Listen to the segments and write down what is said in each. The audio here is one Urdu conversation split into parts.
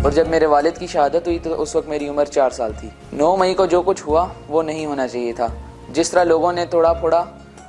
اور جب میرے والد کی شہادت ہوئی تو اس وقت میری عمر 4 سال تھی۔ 9 مئی کو جو کچھ ہوا وہ نہیں ہونا چاہیے تھا۔ جس طرح لوگوں نے توڑا پھوڑا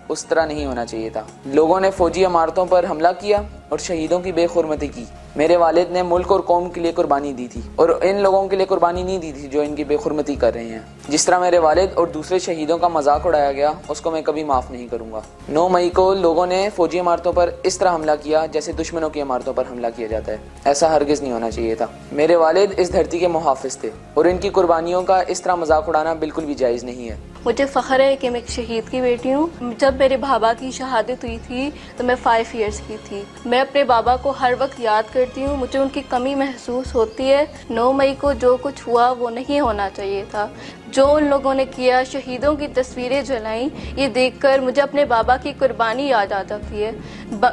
اس طرح نہیں ہونا چاہیے تھا۔ لوگوں نے فوجی عمارتوں پر حملہ کیا اور شہیدوں کی بے حرمتی کی۔ میرے والد نے ملک اور قوم کے لیے قربانی دی تھی اور ان لوگوں کے لیے قربانی نہیں دی تھی جو ان کی بے حرمتی کر رہے ہیں۔ جس طرح میرے والد اور دوسرے شہیدوں کا مذاق اڑایا گیا اس کو میں کبھی معاف نہیں کروں گا۔ 9 مئی کو لوگوں نے فوجی عمارتوں پر اس طرح حملہ کیا جیسے دشمنوں کی عمارتوں پر حملہ کیا جاتا ہے۔ ایسا ہرگز نہیں ہونا چاہیے تھا۔ میرے والد اس دھرتی کے محافظ تھے اور ان کی قربانیوں کا اس طرح مذاق اڑانا بالکل بھی جائز نہیں ہے۔ مجھے فخر ہے کہ میں ایک شہید کی بیٹی ہوں۔ جب میرے بابا کی شہادت ہوئی تھی تو میں 5 ایئرس کی تھی۔ میں اپنے بابا کو ہر وقت یاد کرتی ہوں، مجھے ان کی کمی محسوس ہوتی ہے۔ 9 مئی کو جو کچھ ہوا وہ نہیں ہونا چاہیے تھا۔ جو ان لوگوں نے کیا، شہیدوں کی تصویریں جلائیں، یہ دیکھ کر مجھے اپنے بابا کی قربانی یاد آ جاتی ہے۔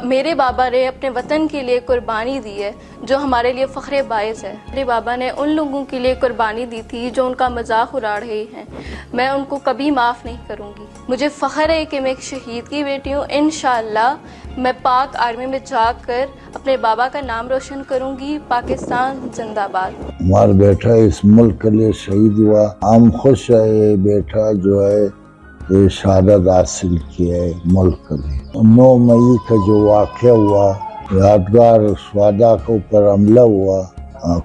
میرے بابا نے اپنے وطن کے لیے قربانی دی ہے جو ہمارے لیے فخر باعث ہے۔ میرے بابا نے ان لوگوں کے لیے قربانی دی تھی جو ان کا مذاق اڑا رہے ہیں۔ میں ان کو کبھی معاف نہیں کروں گی۔ مجھے فخر ہے کہ میں ایک شہید کی بیٹی ہوں۔ انشاءاللہ میں پاک آرمی میں جا کر اپنے بابا کا نام روشن کروں گی۔ پاکستان زندہ باد۔ ہمارا بیٹا اس ملک کے لیے شہید ہوا، ہم خوش ہے بیٹا جو ہے یہ شہادت حاصل کیا ہے ملک کے لیے۔ 9 مئی کا جو واقعہ ہوا، یادگار شہداء کے اوپر حملہ ہوا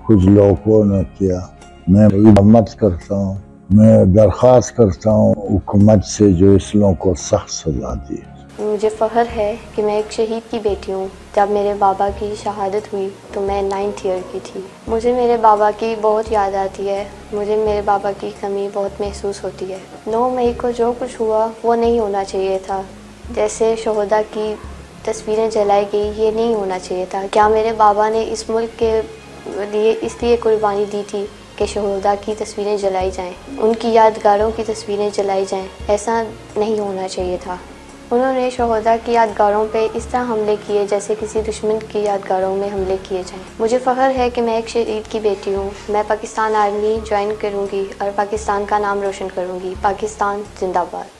کچھ لوگوں نے کیا، میں مت کرتا ہوں، میں درخواست کرتا ہوں حکومت سے جو اس لوگوں کو سخت سزا دی۔ مجھے فخر ہے کہ میں ایک شہید کی بیٹی ہوں۔ جب میرے بابا کی شہادت ہوئی تو میں 9th ایئر کی تھی۔ مجھے میرے بابا کی بہت یاد آتی ہے، مجھے میرے بابا کی کمی بہت محسوس ہوتی ہے۔ 9 مئی کو جو کچھ ہوا وہ نہیں ہونا چاہیے تھا۔ جیسے شہداء کی تصویریں جلائی گئی، یہ نہیں ہونا چاہیے تھا۔ کیا میرے بابا نے اس ملک کے لیے اس لیے قربانی دی تھی کہ شہداء کی تصویریں جلائی جائیں، ان کی یادگاروں کی تصویریں جلائی جائیں؟ ایسا نہیں ہونا چاہیے تھا۔ انہوں نے شہداء کی یادگاروں پہ اس طرح حملے کیے جیسے کسی دشمن کی یادگاروں میں حملے کیے جائیں۔ مجھے فخر ہے کہ میں ایک شہید کی بیٹی ہوں۔ میں پاکستان آرمی جوائن کروں گی اور پاکستان کا نام روشن کروں گی۔ پاکستان زندہ باد۔